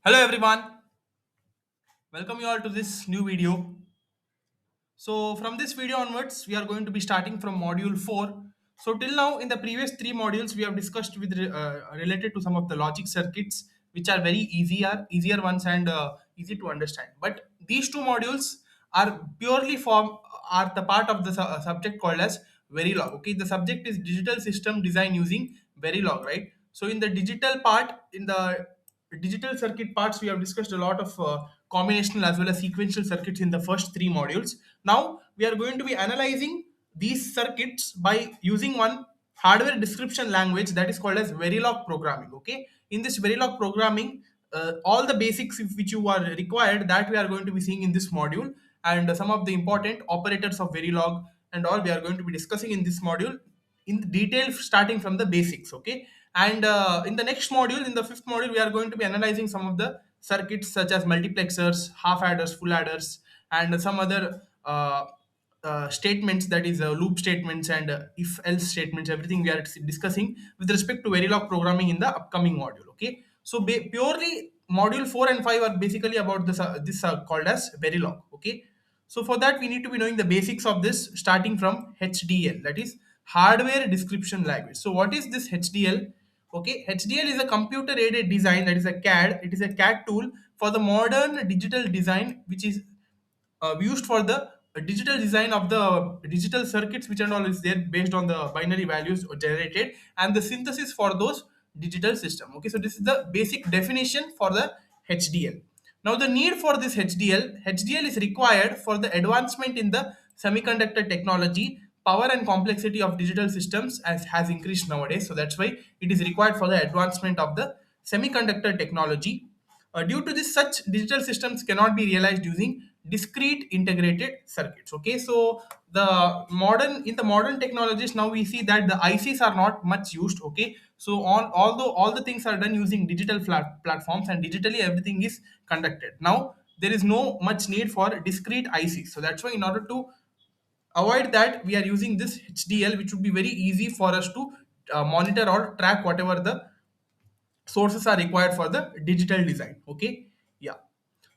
Hello everyone, welcome you all to this new video. So from this video onwards, we are going to be starting from module 4. So till now in the previous three modules, we have discussed with related to some of the logic circuits, which are very easier ones and easy to understand. But these two modules are purely form are the part of the subject called as Verilog. Okay, the subject is digital system design using Verilog, right? So in the digital part, in the digital circuit parts, we have discussed a lot of combinational as well as sequential circuits in the first three modules. Now we are going to be analyzing these circuits by using one hardware description language that is called as Verilog programming. Okay, in this Verilog programming, all the basics which you are required that we are going to be seeing in this module, and some of the important operators of Verilog and all we are going to be discussing in this module in detail, starting from the basics. Okay, and in the next module, in the fifth module, we are going to be analyzing some of the circuits such as multiplexers, half adders, full adders, and some other statements, that is loop statements and if else statements, everything we are discussing with respect to Verilog programming in the upcoming module. Okay, so purely module 4 and 5 are basically about this called as Verilog. Okay, so for that we need to be knowing the basics of this, starting from HDL, that is hardware description language. So what is this HDL? Okay, HDL is a computer aided design, that is a CAD. It is a CAD tool for the modern digital design, which is used for the digital design of the digital circuits, which and all is there based on the binary values generated and the synthesis for those digital system. Okay, so this is the basic definition for the HDL. Now the need for this HDL is required for the advancement in the semiconductor technology. Power and complexity of digital systems has increased nowadays, so that's why it is required for the advancement of the semiconductor technology. Due to this, such digital systems cannot be realized using discrete integrated circuits. Okay, so the modern technologies, now we see that the ICs are not much used. Okay, so on although all the things are done using digital platforms and digitally everything is conducted now, there is no much need for discrete ICs. So that's why in order to avoid that, we are using this HDL, which would be very easy for us to monitor or track whatever the sources are required for the digital design. Okay, yeah.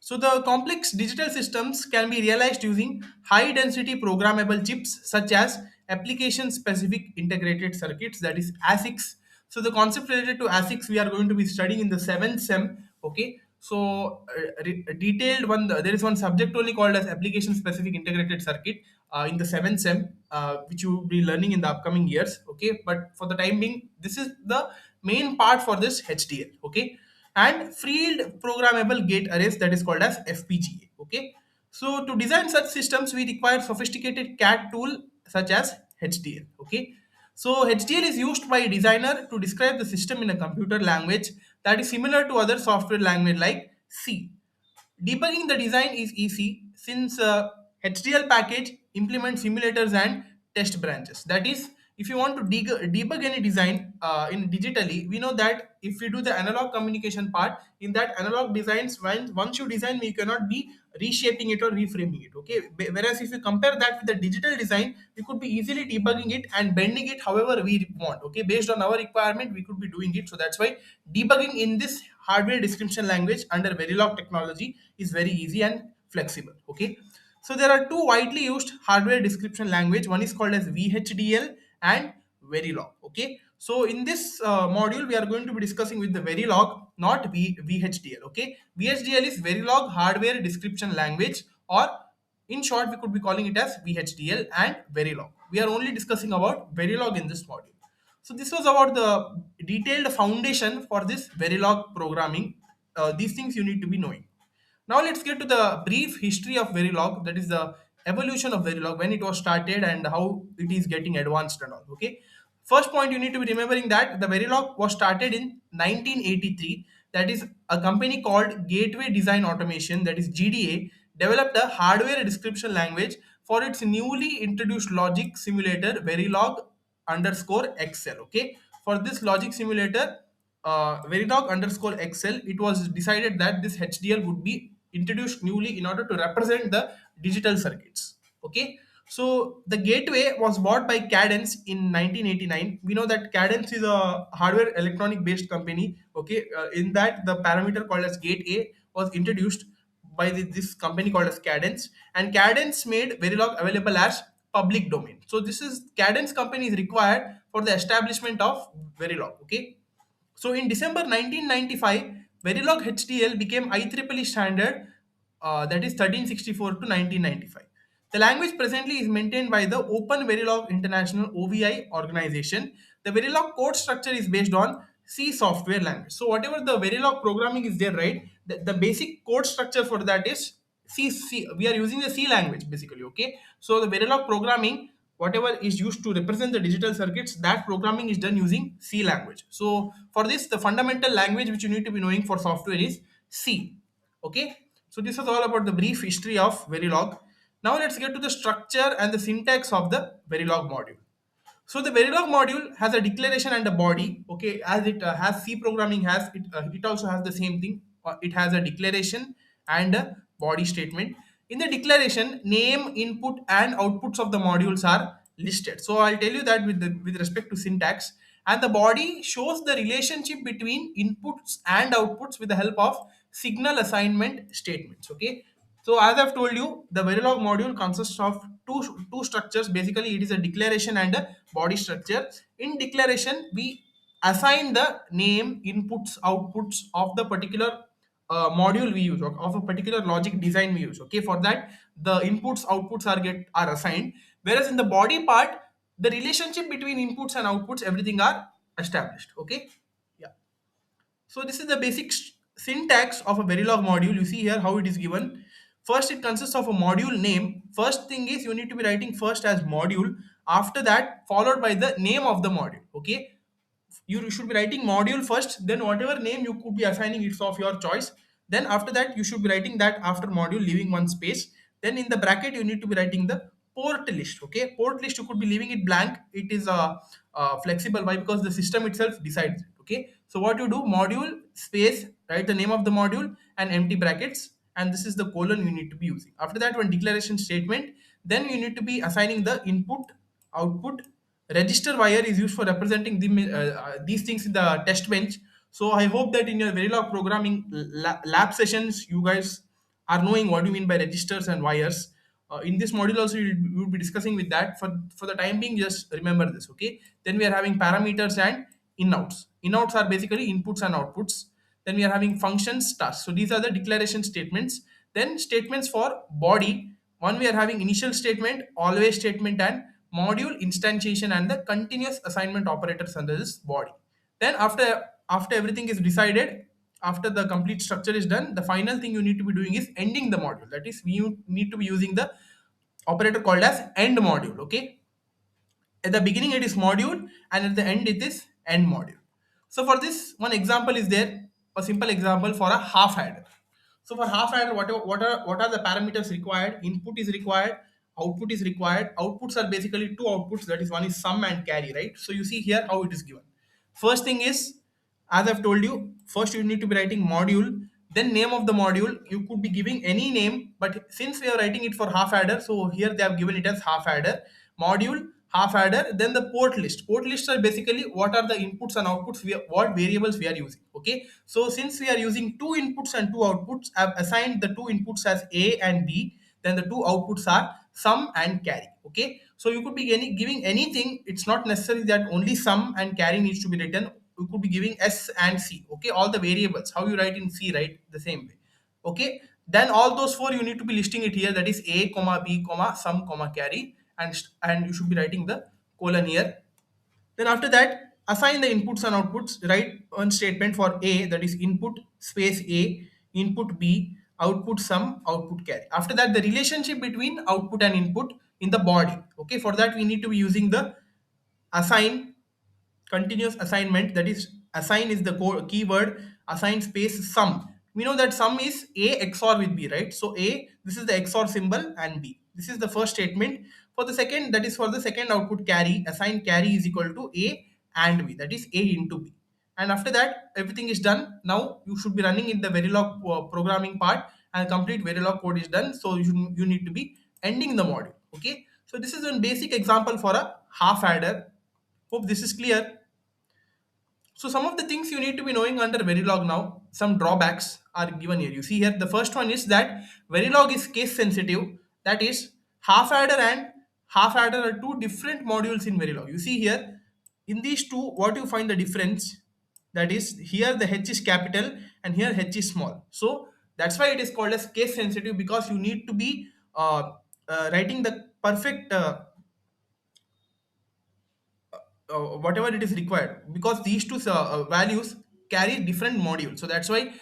So the complex digital systems can be realized using high density programmable chips such as application specific integrated circuits, that is ASICs. So the concept related to ASICs we are going to be studying in the 7th sem. Okay, so detailed one, there is one subject only called as application specific integrated circuit in the 7th sem, which you will be learning in the upcoming years. Okay, but for the time being, this is the main part for this HDL. Okay, and field programmable gate arrays, that is called as FPGA. Okay, so to design such systems we require sophisticated CAD tool such as HDL. Okay, so HDL is used by a designer to describe the system in a computer language that is similar to other software language like C. Debugging the design is easy since HDL package implements simulators and test branches. That is, if you want to debug any design in digitally, we know that if we do the analog communication part, in that analog designs, when once you design, we cannot be reshaping it or reframing it. Okay, whereas if you compare that with the digital design, we could be easily debugging it and bending it however we want. Okay, based on our requirement, we could be doing it. So that's why debugging in this hardware description language under Verilog technology is very easy and flexible. Okay, so there are two widely used hardware description language. One is called as VHDL and Verilog. Okay, so in this module we are going to be discussing with the Verilog, not VHDL. Okay, VHDL is Verilog hardware description language, or in short we could be calling it as VHDL and Verilog. We are only discussing about Verilog in this module. So this was about the detailed foundation for this Verilog programming. These things you need to be knowing. Now let's get to the brief history of Verilog, that is the evolution of Verilog, when it was started and how it is getting advanced and all. Okay. First point you need to be remembering that the Verilog was started in 1983. That is a company called Gateway Design Automation, that is GDA, developed a hardware description language for its newly introduced logic simulator Verilog underscore XL. Okay. For this logic simulator, Verilog underscore XL, it was decided that this HDL would be introduced newly in order to represent the digital circuits. Okay, So the gateway was bought by Cadence in 1989. We know that Cadence is a hardware electronic based company. Okay, in that the parameter called as gate A was introduced by this company called as Cadence, and Cadence made Verilog available as public domain. So this is Cadence company is required for the establishment of Verilog. Okay, so in December 1995, Verilog HDL became IEEE standard, that is 1364 to 1995. The language presently is maintained by the Open Verilog International OVI organization. The Verilog code structure is based on C software language. So whatever the Verilog programming is there, right? The basic code structure for that is C. We are using the C language basically. Okay. So the Verilog programming, whatever is used to represent the digital circuits, that programming is done using C language. So for this, the fundamental language which you need to be knowing for software is C. Okay. So this is all about the brief history of Verilog. Now let's get to the structure and the syntax of the Verilog module. So the Verilog module has a declaration and a body. Okay, as it has C programming has it. It also has the same thing. It has a declaration and a body statement. In the declaration, name, input, and outputs of the modules are listed. So I'll tell you that with respect to syntax. And the body shows the relationship between inputs and outputs with the help of signal assignment statements. Okay, so as I've told you, the Verilog module consists of two structures. Basically, it is a declaration and a body structure. In declaration, we assign the name, inputs, outputs of the particular module we use, or of a particular logic design we use. Okay, for that the inputs, outputs are assigned. Whereas in the body part, the relationship between inputs and outputs, everything are established. Okay, yeah. So this is the basic syntax of a Verilog module. You see here how it is given. First, it consists of a module name. First thing is you need to be writing first as module. After that, followed by the name of the module. Okay, you should be writing module first, then whatever name you could be assigning, it's of your choice. Then after that, you should be writing that after module, leaving one space. Then in the bracket, you need to be writing the port list. Okay, port list, you could be leaving it blank. It is flexible. Why? Because the system itself decides it. Okay, so what you do, module space, write the name of the module and empty brackets, and this is the colon you need to be using. After that, one declaration statement, then you need to be assigning the input, output. Register wire is used for representing these things in the test bench. So I hope that in your Verilog programming lab sessions, you guys are knowing what you mean by registers and wires. In this module also, you'll be discussing with that. For the time being, just remember this. Okay, then we are having parameters and inouts. Inouts are basically inputs and outputs. Then we are having functions, tasks. So these are the declaration statements. Then statements for body. One, we are having initial statement, always statement, and module instantiation, and the continuous assignment operators under this body. Then after everything is decided, after the complete structure is done, the final thing you need to be doing is ending the module. That is, we need to be using the operator called as end module. Okay, at the beginning it is module, and at the end it is end module. So for this, one example is there, a simple example for a half adder. So for half adder, what are the parameters required? Input is required, output is required. Outputs are basically two outputs, that is, one is sum and carry, right? So you see here how it is given. First thing is, as I've told you, first you need to be writing module, then name of the module. You could be giving any name, but since we are writing it for half adder, so here they have given it as half adder module, half adder. Then the port list. Port lists are basically what are the inputs and outputs, what variables we are using. Okay, so since we are using two inputs and two outputs, I've assigned the two inputs as A and B. Then the two outputs are sum and carry. Okay, so you could be giving anything. It's not necessary that only sum and carry needs to be written. You could be giving S and C. Okay, all the variables, how you write in C, right, the same way. Okay, then all those four you need to be listing it here, that is A comma B comma sum comma carry, and you should be writing the colon here. Then after that, assign the inputs and outputs. Write one statement for A, that is input space A, input B, output sum, output carry. After that, the relationship between output and input in the body. Okay, for that we need to be using the assign, continuous assignment. That is, assign is the keyword, assign space sum. We know that sum is A XOR with B, right? So A, this is the XOR symbol, and B, this is the first statement. For the second, that is for the second output, carry, assign carry is equal to A and B, that is A into B. And after that, everything is done. Now you should be running in the Verilog programming part, and complete Verilog code is done. So you need to be ending the module. Okay, So this is a basic example for a half adder. Hope this is clear. So some of the things you need to be knowing under Verilog now, some drawbacks are given here. You see here, the first one is that Verilog is case sensitive. That is, half adder and half adder are two different modules in Verilog. You see here, in these two, what you find the difference? That is, here the H is capital and here H is small. So that's why it is called as case sensitive, because you need to be writing the perfect whatever it is required, because these two values carry different modules. So that's why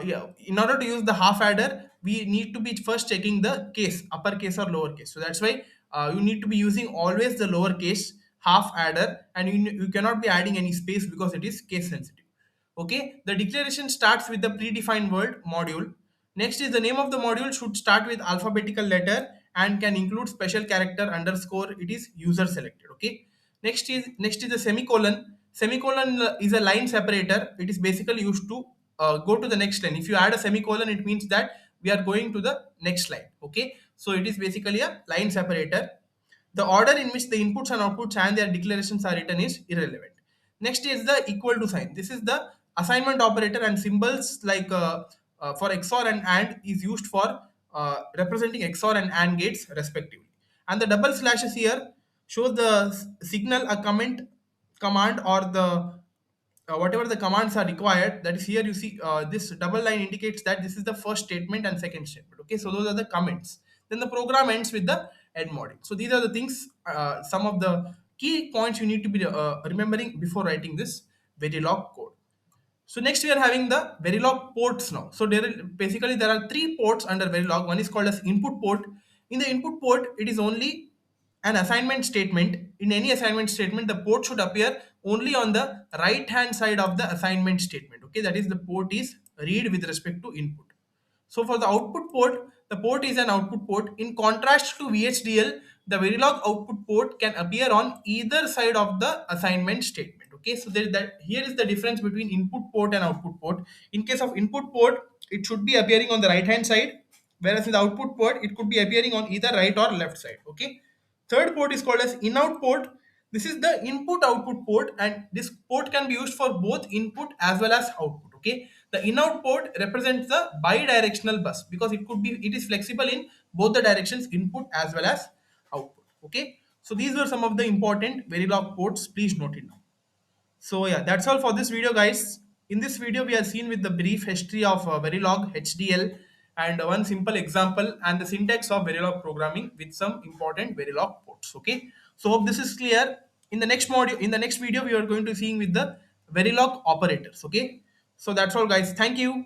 yeah, in order to use the half adder, we need to be first checking the case, uppercase or lowercase. So that's why you need to be using always the lowercase half adder, and you cannot be adding any space because it is case sensitive. Okay, the declaration starts with the predefined word module. Next is the name of the module should start with alphabetical letter and can include special character underscore. It is user selected. Okay. Next is the semicolon. Semicolon is a line separator. It is basically used to go to the next line. If you add a semicolon, it means that we are going to the next line. Okay. So it is basically a line separator. The order in which the inputs and outputs and their declarations are written is irrelevant. Next is the equal to sign. This is the assignment operator, and symbols like for XOR and AND is used for representing XOR and AND gates respectively. And the double slashes here shows the signal a command or the whatever the commands are required. That is, here you see this double line indicates that this is the first statement and second statement. Okay, so those are the comments. Then the program ends with the end module. So these are the things, some of the key points you need to be remembering before writing this Verilog code. So next we are having the Verilog ports now. So basically there are three ports under Verilog. One is called as input port. In the input port, it is only an assignment statement. In any assignment statement, the port should appear only on the right hand side of the assignment statement. Okay, that is, the port is read with respect to input. So for the output port, the port is an output port. In contrast to VHDL, the Verilog output port can appear on either side of the assignment statement. Okay, so that here is the difference between input port and output port. In case of input port, it should be appearing on the right hand side, whereas in the output port, it could be appearing on either right or left side. Okay. Third port is called as in-out port. This is the input-output port, and this port can be used for both input as well as output. Okay, the in-out port represents the bi-directional bus because it is flexible in both the directions, input as well as output. Okay, so these were some of the important Verilog ports. Please note it down. So yeah, that's all for this video, guys. In this video, we are seen with the brief history of Verilog, HDL, and one simple example and the syntax of Verilog programming with some important Verilog ports. Okay, so hope this is clear. In the next video, we are going to seeing with the Verilog operators. Okay, so that's all, guys. Thank you.